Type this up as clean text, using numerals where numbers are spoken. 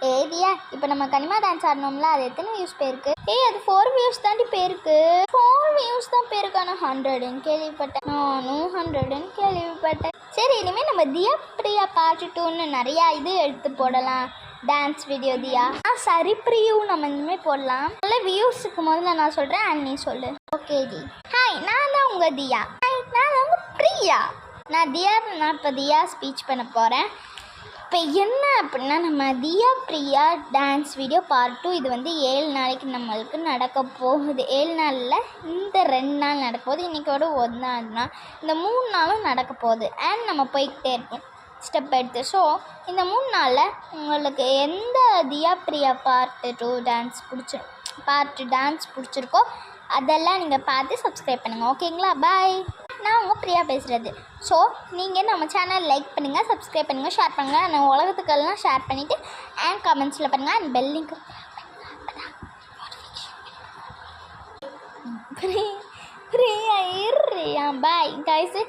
ஏதியா இப்போ நம்ம கனிமா டான்ஸ் ஆடணும்ல, அது எத்தனை வியூஸ் போயிருக்கு? அது 4 வியூஸ் தாண்டி போயிருக்கு. 4 வியூஸ் தான் போயிருக்கு. ஆனால் 100ன்னு கேள்விப்பட்டேன். நானும் 100ன்னு கேள்விப்பட்டேன். சரி, இனிமேல் நம்ம தியா பிரியா பார்ட் 2ன்னு நிறையா இது எடுத்து போடலாம். டான்ஸ் வீடியோ தியா. சரி பிரியூ, நம்ம இனிமேல் போடலாம். நல்ல வியூஸுக்கு முதல்ல நான் சொல்கிறேன், அண்ட் நீ சொல்லு. Okay D. ஹாய், நான் தான் உங்கள் தியா. ஹாய், நான் தான் உங்கள் பிரியா. நான் இப்போ தியா ஸ்பீச் பண்ண போகிறேன். இப்போ என்ன அப்படின்னா, நம்ம தியா பிரியா டான்ஸ் வீடியோ பார்ட் 2 இது வந்து 7 நாளைக்கு நம்மளுக்கு நடக்க போகுது. 7 நாளில் இந்த 2 நாள் நடக்க போகுது. இன்றைக்கோட 1 நாள்னா இந்த 3 நாளும் நடக்க போகுது. அண்ட் நம்ம போய்கிட்டே இருப்போம் ஸ்டெப் எடுத்து. ஸோ இந்த 3 நாளில் உங்களுக்கு எந்த தியா பிரியா பார்ட் 2 டான்ஸ் பிடிச்சிருக்கோ அதெல்லாம் நீங்கள் பார்த்து சப்ஸ்கிரைப் பண்ணுங்கள். ஓகேங்களா? பாய். நான் உங்கள் பிரியா பேசுகிறது. ஸோ நீங்கள் நம்ம சேனல் லைக் பண்ணுங்கள், சப்ஸ்கிரைப் பண்ணுங்கள், ஷேர் பண்ணுங்கள். நான் உலகத்துக்கெல்லாம் ஷேர் பண்ணிவிட்டு அண்ட் கமெண்ட்ஸில் பண்ணுங்கள். And bell link Priya bye guys.